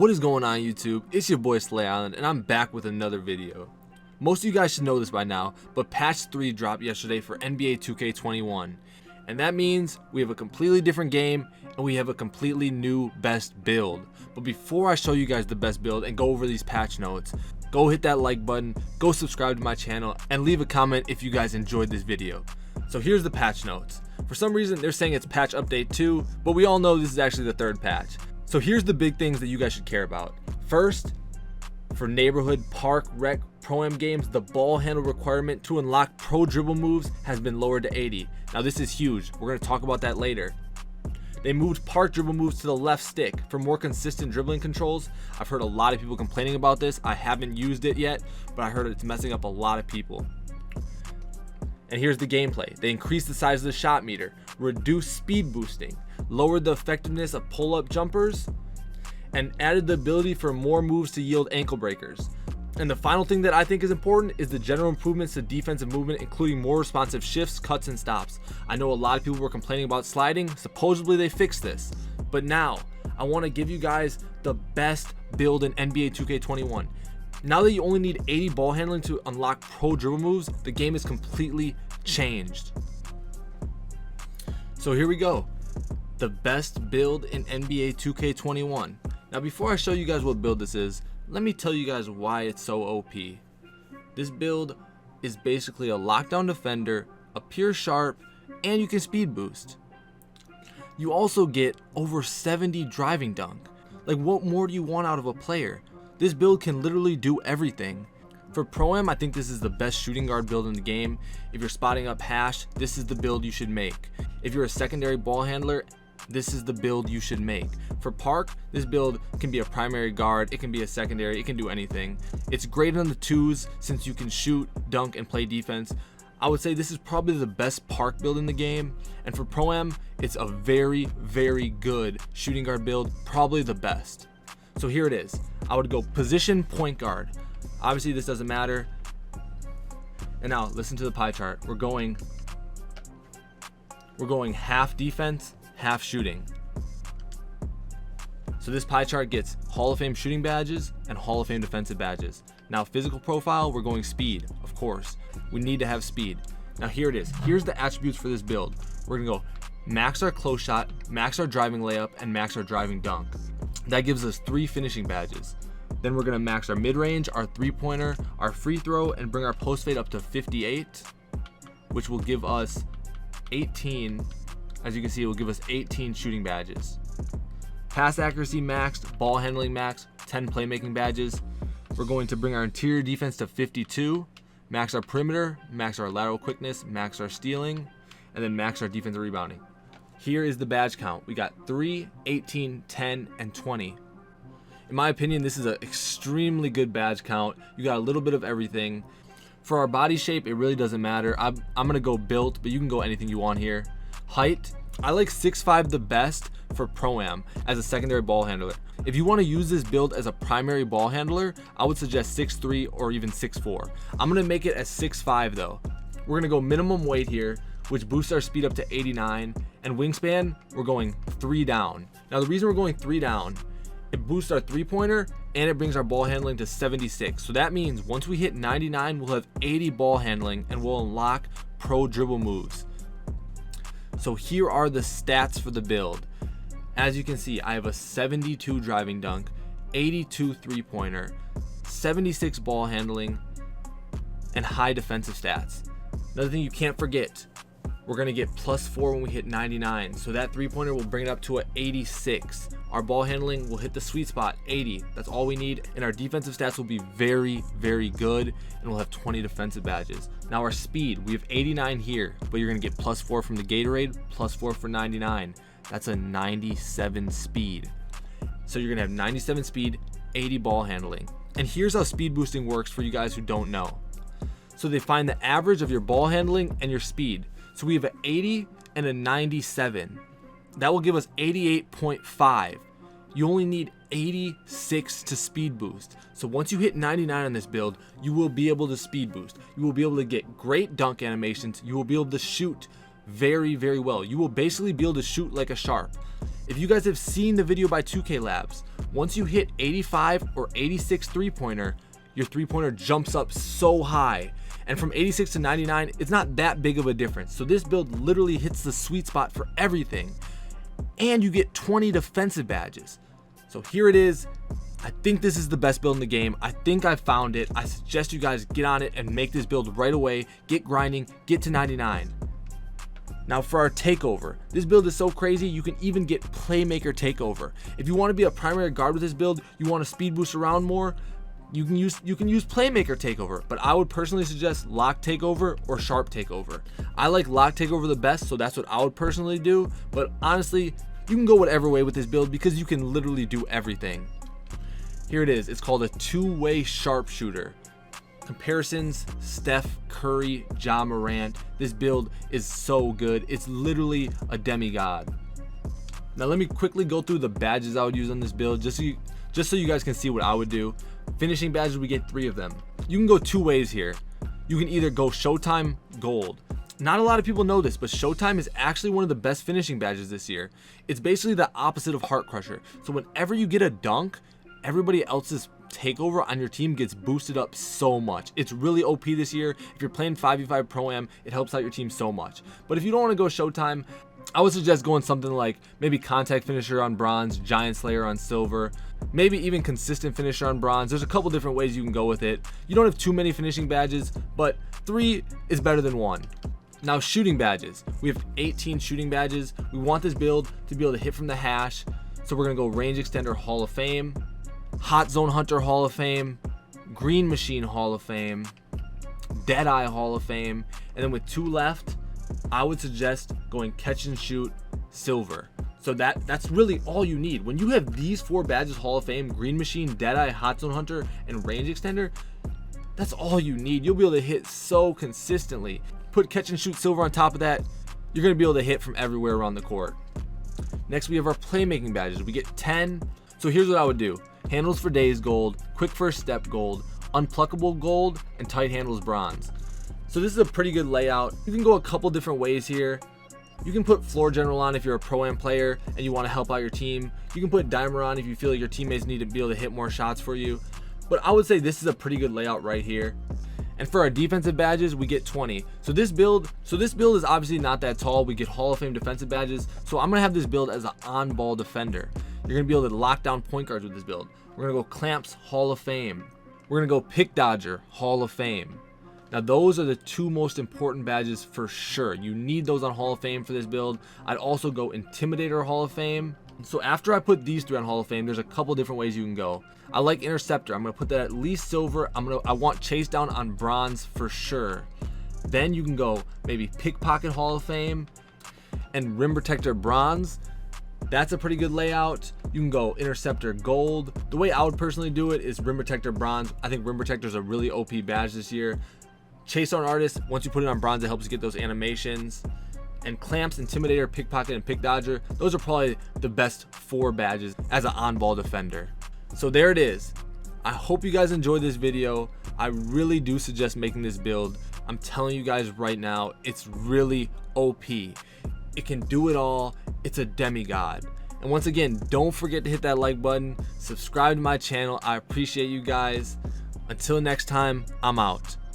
What is going on YouTube? It's your boy SlayIsland and I'm back with another video. Most of you guys should know this by now, but patch 3 dropped yesterday for NBA2K21. And that means we have a completely different game and we have a completely new best build. But before I show you guys the best build and go over these patch notes, go hit that like button, go subscribe to my channel, and leave a comment if you guys enjoyed this video. So here's the patch notes. For some reason they're saying it's patch update 2, but we all know this is actually the 3rd patch. So here's the big things that you guys should care about. First, for neighborhood, park, rec, pro-am games, the ball handle requirement to unlock pro dribble moves has been lowered to 80. Now this is huge. We're going to talk about that later. They moved park dribble moves to the left stick for more consistent dribbling controls. I've heard a lot of people complaining about this. I haven't used it yet, but I heard it's messing up a lot of people. And here's the gameplay. They increased the size of the shot meter, reduced speed boosting, lowered the effectiveness of pull-up jumpers, and added the ability for more moves to yield ankle breakers. And the final thing that I think is important is the general improvements to defensive movement, including more responsive shifts, cuts, and stops. I know a lot of people were complaining about sliding. Supposedly they fixed this. But now, I want to give you guys the best build in NBA 2K21. Now that you only need 80 ball handling to unlock pro dribble moves, the game is completely changed. So here we go. The best build in NBA 2K21. Now before I show you guys what build this is, let me tell you guys why it's so OP. This build is basically a lockdown defender, a pure sharp, and you can speed boost. You also get over 70 driving dunk. Like, what more do you want out of a player? This build can literally do everything. For Pro-Am, I think this is the best shooting guard build in the game. If you're spotting up hash, this is the build you should make. If you're a secondary ball handler, this is the build you should make. For Park, this build can be a primary guard, it can be a secondary, it can do anything. It's great on the twos since you can shoot, dunk, and play defense. I would say this is probably the best Park build in the game. And for Pro-Am, it's a very, very good shooting guard build, probably the best. So here it is. I would go position point guard. Obviously this doesn't matter. And now listen to the pie chart. We're going half defense, half shooting. So this pie chart gets Hall of Fame shooting badges and Hall of Fame defensive badges. Now physical profile, we're going speed, of course. We need to have speed. Now here it is. Here's the attributes for this build. We're gonna go max our close shot, max our driving layup, and max our driving dunk. That gives us 3 finishing badges. Then we're gonna max our mid-range, our three-pointer, our free throw, and bring our post fade up to 58, which will give us 18. As you can see, it will give us 18 shooting badges. Pass accuracy maxed, ball handling maxed, 10 playmaking badges. We're going to bring our interior defense to 52, max our perimeter, max our lateral quickness, max our stealing, and then max our defensive rebounding. Here is the badge count. We got 3, 18, 10, and 20. In my opinion, this is an extremely good badge count. You got a little bit of everything. For our body shape, it really doesn't matter. I'm gonna go built, but you can go anything you want here. Height, I like 6'5" the best for Pro-Am as a secondary ball handler. If you want to use this build as a primary ball handler, I would suggest 6'3" or even 6'4". I'm gonna make it as 6'5" though. We're gonna go minimum weight here, which boosts our speed up to 89, and wingspan, we're going 3 down. Now the reason we're going 3 down, it boosts our three-pointer and it brings our ball handling to 76. So that means once we hit 99, we'll have 80 ball handling and we'll unlock pro dribble moves. So here are the stats for the build. As you can see, I have a 72 driving dunk, 82 three-pointer, 76 ball handling, and high defensive stats. Another thing you can't forget, we're gonna get +4 when we hit 99. So that three-pointer will bring it up to an 86. Our ball handling will hit the sweet spot, 80. That's all we need. And our defensive stats will be very, very good. And we'll have 20 defensive badges. Now our speed, we have 89 here, but you're gonna get +4 from the Gatorade, +4 for 99. That's a 97 speed. So you're gonna have 97 speed, 80 ball handling. And here's how speed boosting works for you guys who don't know. So they find the average of your ball handling and your speed. So we have an 80 and a 97. That will give us 88.5. You only need 86 to speed boost. So once you hit 99 on this build, you will be able to speed boost. You will be able to get great dunk animations. You will be able to shoot very, very well. You will basically be able to shoot like a sharp. If you guys have seen the video by 2K Labs, once you hit 85 or 86 three-pointer, your three-pointer jumps up so high. And from 86 to 99, it's not that big of a difference. So this build literally hits the sweet spot for everything. And you get 20 defensive badges. So here it is. I think this is the best build in the game. I think I found it. I suggest you guys get on it and make this build right away. Get grinding, get to 99. Now for our takeover, this build is so crazy you can even get playmaker takeover. If you want to be a primary guard with this build, you want to speed boost around more, you can use playmaker takeover, but I would personally suggest lock takeover or sharp takeover. I like lock takeover the best, so that's what I would personally do, but honestly, you can go whatever way with this build because you can literally do everything. Here it is. It's called a two-way sharpshooter. Comparisons: Steph Curry, Ja Morant. This build is so good. It's literally a demigod. Now let me quickly go through the badges I would use on this build just so you guys can see what I would do. Finishing badges, we get 3 of them. You can go 2 ways here. You can either go Showtime Gold. Not a lot of people know this, but Showtime is actually one of the best finishing badges this year. It's basically the opposite of Heart Crusher. So whenever you get a dunk, everybody else's takeover on your team gets boosted up so much. It's really OP this year. If you're playing 5v5 Pro-Am, it helps out your team so much. But if you don't want to go Showtime, I would suggest going something like maybe Contact Finisher on Bronze, Giant Slayer on Silver, maybe even Consistent Finisher on Bronze. There's a couple different ways you can go with it. You don't have too many finishing badges, but 3 is better than 1. Now shooting badges. We have 18 shooting badges. We want this build to be able to hit from the hash. So we're going to go Range Extender Hall of Fame, Hot Zone Hunter Hall of Fame, Green Machine Hall of Fame, Deadeye Hall of Fame, and then with 2 left, I would suggest going Catch and Shoot Silver. So that's really all you need. When you have these 4 badges, Hall of Fame, Green Machine, Deadeye, Hot Zone Hunter, and Range Extender, that's all you need. You'll be able to hit so consistently. Put Catch and Shoot Silver on top of that, you're going to be able to hit from everywhere around the court. Next, we have our playmaking badges. We get 10. So here's what I would do. Handles for Days Gold, Quick First Step Gold, Unpluckable Gold, and Tight Handles Bronze. So this is a pretty good layout. You can go a couple different ways here. You can put Floor General on if you're a Pro-Am player and you want to help out your team. You can put Dimer on if you feel like your teammates need to be able to hit more shots for you. But I would say this is a pretty good layout right here. And for our defensive badges, we get 20. So this build is obviously not that tall. We get Hall of Fame defensive badges. So I'm gonna have this build as an on-ball defender. You're gonna be able to lock down point guards with this build. We're gonna go Clamps Hall of Fame. We're gonna go Pick Dodger Hall of Fame. Now those are the 2 most important badges for sure. You need those on Hall of Fame for this build. I'd also go Intimidator Hall of Fame. So after I put these 3 on Hall of Fame, there's a couple different ways you can go. I like Interceptor. I'm gonna put that at least Silver. I want Chase Down on Bronze for sure. Then you can go maybe Pickpocket Hall of Fame and Rim Protector Bronze. That's a pretty good layout. You can go Interceptor Gold. The way I would personally do it is Rim Protector Bronze. I think Rim Protector is a really OP badge this year. Chase Down Artist, once you put it on Bronze, it helps you get those animations. And Clamps, Intimidator, Pickpocket, and Pick Dodger, those are probably the best 4 badges as an on-ball defender. So there it is. I hope you guys enjoyed this video. I really do suggest making this build. I'm telling you guys right now, it's really OP. It can do it all. It's a demigod. And once again, don't forget to hit that like button, subscribe to my channel. I appreciate you guys. Until next time, I'm out.